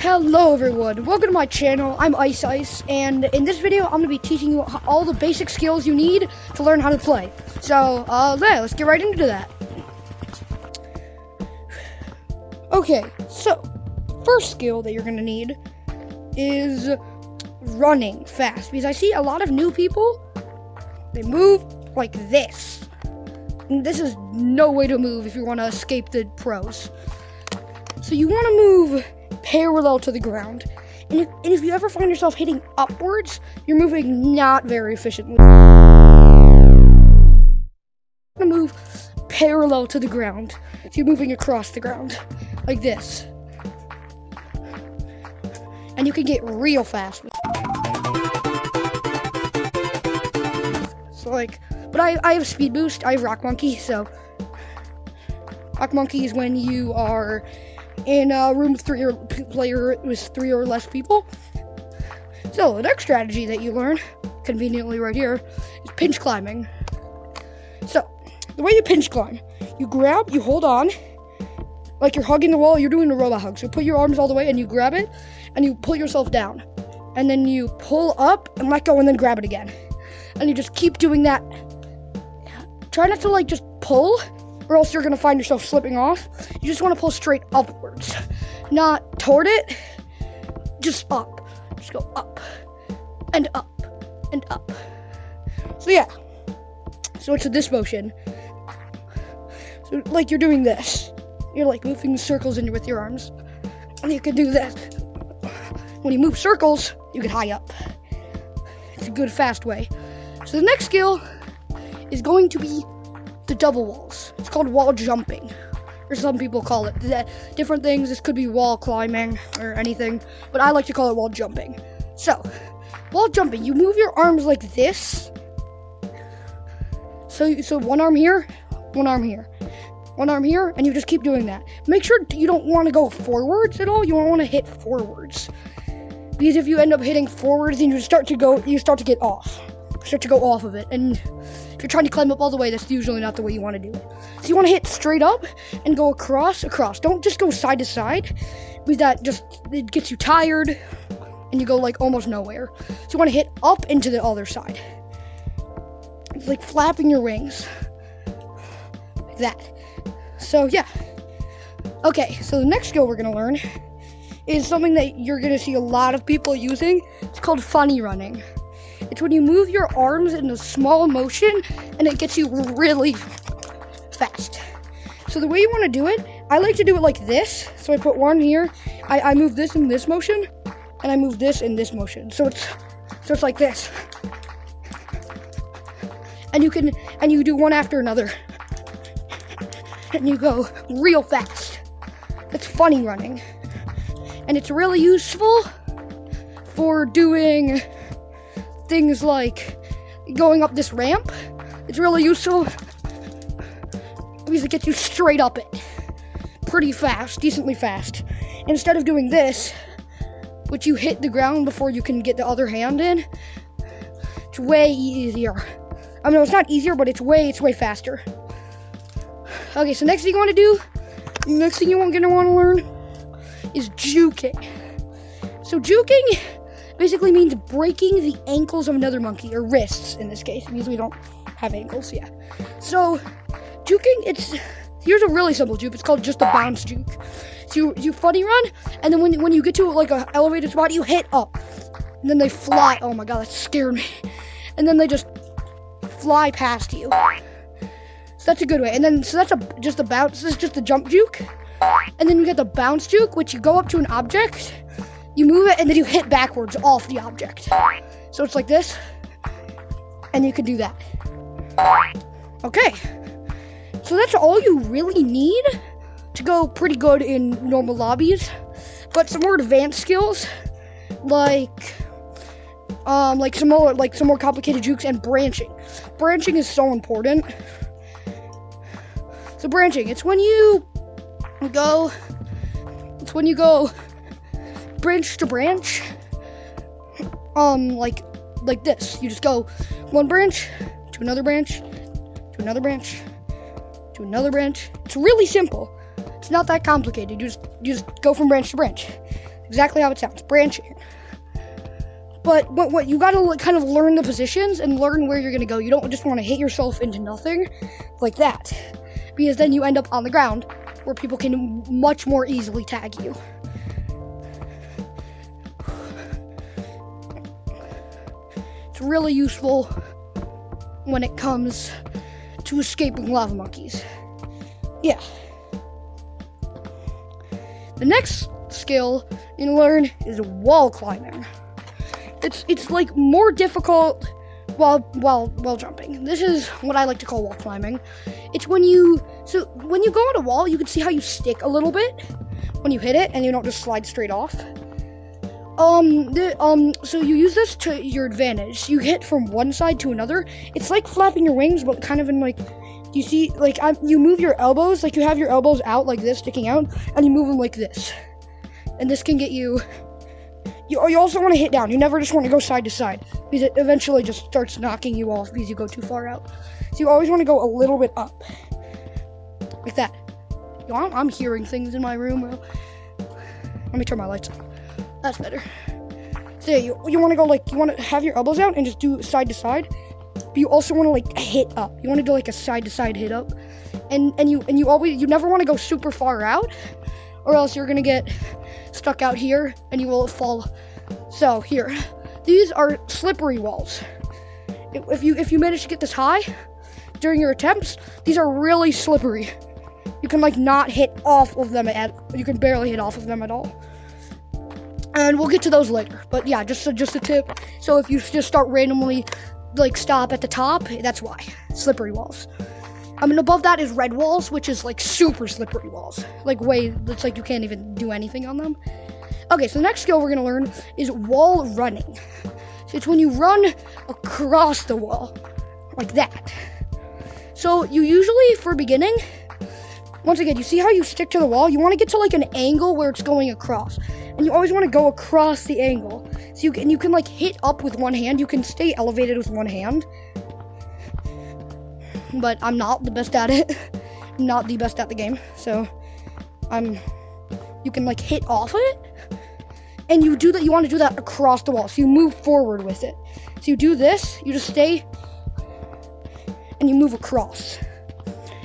Hello everyone, welcome to my channel. I'm Ice, and in this video I'm going to be teaching you all the basic skills you need to learn how to play. So, let's get right into that. Okay, so, first skill that you're going to need is running fast. Because I see a lot of new people, they move like this. And this is no way to move if you want to escape the pros. So you want to move parallel to the ground, and if you ever find yourself hitting upwards, you're moving not very efficiently. Move parallel to the ground, so you're moving across the ground like this, and you can get real fast. So but I have speed boost. I have Rock Monkey. So Rock Monkey is when you are in a room with three or less people. So the next strategy that you learn, conveniently right here, is pinch climbing. So the way you pinch climb, you grab, you hold on, like you're hugging the wall, you're doing a robot hug. So put your arms all the way and you grab it, and you pull yourself down. And then you pull up and let go and then grab it again. And you just keep doing that. Try not to just pull, or else you're going to find yourself slipping off. You just want to pull straight upwards, not toward it, just up. Just go up, and up, and up. So yeah, so it's this motion. So you're doing this. You're moving circles with your arms. And you can do this. When you move circles, you get high up. It's a good, fast way. So the next skill is going to be the double walls. It's called wall jumping, or some people call it different things. This could be wall climbing or anything, but I like to call it wall jumping. So, wall jumping, you move your arms like this. So one arm here, one arm here, one arm here, and you just keep doing that. Make sure you don't want to go forwards at all. You don't want to hit forwards, because if you end up hitting forwards, then you start to get off. Start to go off of it, and if you're trying to climb up all the way, that's usually not the way you want to do it. So you want to hit straight up and go across. Don't just go side to side, because it gets you tired and you go almost nowhere. So you want to hit up into the other side. It's like flapping your wings, like that. So yeah. Okay, so the next skill we're going to learn is something that you're going to see a lot of people using. It's called funny running. It's when you move your arms in a small motion, and it gets you really fast. So the way you want to do it, I like to do it like this. So I put one here, I move this in this motion, and I move this in this motion. So it's like this. And you do one after another. And you go real fast. It's funny running. And it's really useful for doing things like going up this ramp. It's really useful because it gets you straight up it pretty fast, decently fast. Instead of doing this, which you hit the ground before you can get the other hand in, it's way easier. I mean, it's not easier, but it's way faster. Okay, so next thing you're going to want to learn is juking. So juking basically means breaking the ankles of another monkey, or wrists in this case, because we don't have ankles, yeah. So, juking, here's a really simple juke. It's called just a bounce juke. So you funny run, and then when you get to a elevated spot, you hit up, and then they fly. Oh my god, that scared me. And then they just fly past you. So that's a good way. And then so that's just a bounce. This is just a jump juke, and then you get the bounce juke, which you go up to an object. You move it, and then you hit backwards off the object. So it's like this, and you can do that. Okay, so that's all you really need to go pretty good in normal lobbies. But some more advanced skills, like some more complicated jukes and branching. Branching is so important. So branching, it's when you go branch to branch, like this. You just go one branch to another branch to another branch to another branch. It's really simple. It's not that complicated. You just go from branch to branch. Exactly how it sounds, branching. But what you gotta kind of learn the positions and learn where you're gonna go. You don't just want to hit yourself into nothing like that, because then you end up on the ground where people can much more easily tag you. It's really useful when it comes to escaping lava monkeys. Yeah. The next skill you learn is wall climbing. It's like more difficult while jumping. This is what I like to call wall climbing. It's when you go on a wall, you can see how you stick a little bit when you hit it, and you don't just slide straight off. So you use this to your advantage. You hit from one side to another. It's like flapping your wings, but kind of in like, you see, like you move your elbows, like you have your elbows out like this, sticking out, and you move them like this. And this can get you. You also want to hit down. You never just want to go side to side, because it eventually just starts knocking you off because you go too far out. So you always want to go a little bit up, like that. I'm hearing things in my room. Let me turn my lights on. That's better. So yeah, you want to go like, you want to have your elbows out and just do side to side, but you also want to like hit up. You want to do like a side to side hit up, and you never want to go super far out, or else you're gonna get stuck out here and you will fall. So here, these are slippery walls. If you manage to get this high during your attempts, these are really slippery. You can like not hit off of them you can barely hit off of them at all. And we'll get to those later. But yeah, just a tip. So if you just start randomly like stop at the top, that's why. Slippery walls. And above that is red walls, which is like super slippery walls. It's like you can't even do anything on them. Okay, so the next skill we're gonna learn is wall running. So it's when you run across the wall, like that. So you usually, for beginning, once again, you see how you stick to the wall? You want to get to like an angle where it's going across. And you always want to go across the angle. So you can like hit up with one hand. You can stay elevated with one hand. But I'm not the best at it. I'm not the best at the game. So you can like hit off it. And you do that. You want to do that across the wall. So you move forward with it. So you do this. You just stay. And you move across.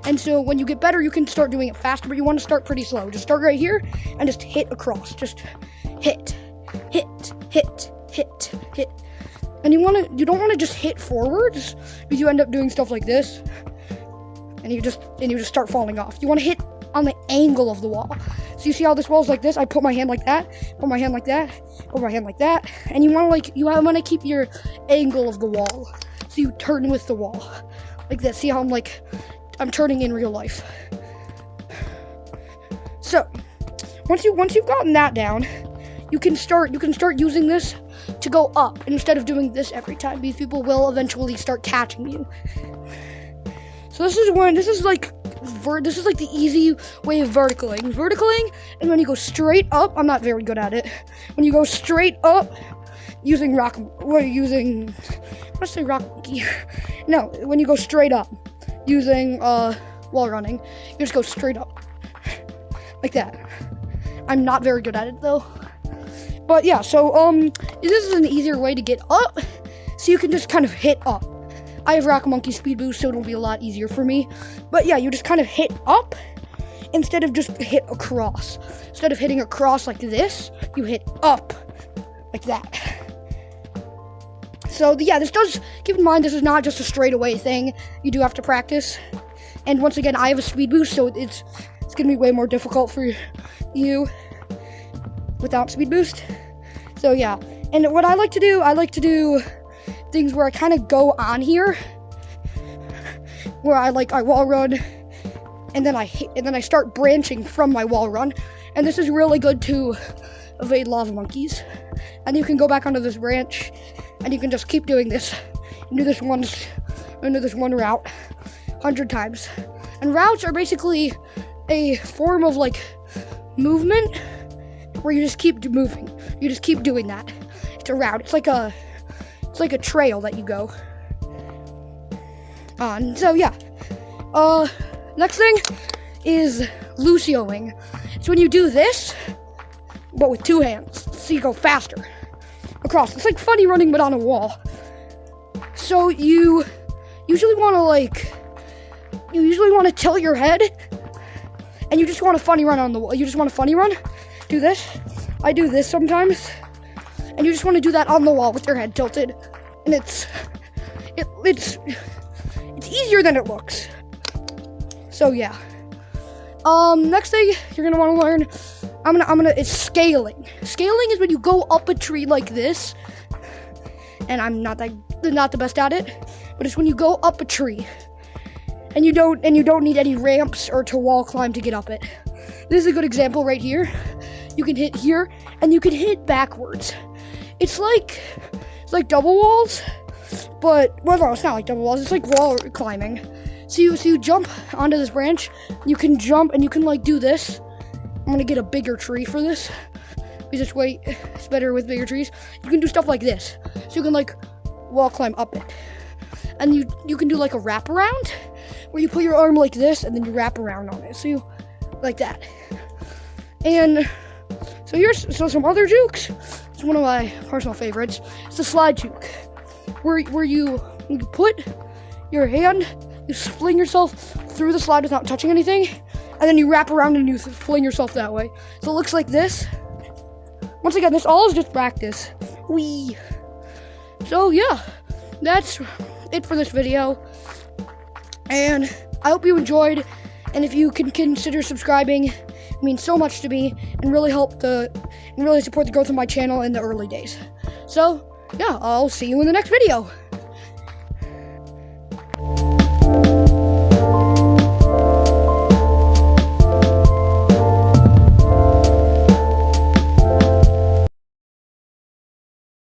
And so when you get better, you can start doing it faster, but you want to start pretty slow. Just start right here and just hit across. Just hit, hit, hit, hit, hit. And you don't want to just hit forwards, because you end up doing stuff like this, and you just start falling off. You want to hit on the angle of the wall. So you see how this wall is like this? I put my hand like that, put my hand like that, put my hand like that, and you want to keep your angle of the wall. So you turn with the wall like this. See how I'm turning in real life. So once you've gotten that down, you can start using this to go up instead of doing this every time, because people will eventually start catching you. So this is like the easy way of verticaling. Verticaling is when you go straight up. I'm not very good at it. When you go straight up using rock monkey. No, when you go straight up using wall running, you just go straight up like that. I'm not very good at it though. But yeah, so this is an easier way to get up, so you can just kind of hit up. I have Rocket Monkey Speed Boost, so it'll be a lot easier for me. But yeah, you just kind of hit up instead of just hit across. Instead of hitting across like this, you hit up like that. So yeah, keep in mind, this is not just a straightaway thing. You do have to practice. And once again, I have a speed boost, so it's gonna be way more difficult for you without speed boost. So yeah, and what I like to do things where I kind of go on here, where I wall run, and then I start branching from my wall run, and this is really good to evade lava monkeys. And you can go back onto this branch, and you can just keep doing this, and do this one route 100 times. And routes are basically a form of like movement where you just keep moving. You just keep doing that. It's a route. It's like a trail that you go on. So yeah. Next thing is Lucioing. So when you do this, but with 2 hands, so you go faster across. It's like funny running, but on a wall. So you usually want to tilt your head, and you just want a funny run on the wall. You just want a funny run. Do this. I do this sometimes, and you just want to do that on the wall with your head tilted, and it's easier than it looks. So yeah. Next thing you're gonna want to learn, it's scaling. Scaling is when you go up a tree like this, and I'm not the best at it, but it's when you go up a tree, and you don't need any ramps or to wall climb to get up it. This is a good example right here. You can hit here, and you can hit backwards. It's like double walls, but well, no, it's not like double walls. It's like wall climbing. So you jump onto this branch. You can jump, and you can like do this. I'm gonna get a bigger tree for this because it's better with bigger trees. You can do stuff like this. So you can like wall climb up it, and you can do like a wraparound where you put your arm like this, and then you wrap around on it. So you like that. And so here's some other jukes. It's one of my personal favorites. It's the slide juke, where you put your hand, you fling yourself through the slide without touching anything, and then you wrap around and you fling yourself that way. So it looks like this. Once again, this all is just practice. Whee! So yeah, that's it for this video. And I hope you enjoyed. And if you can consider subscribing, it means so much to me and really support the growth of my channel in the early days. So yeah, I'll see you in the next video.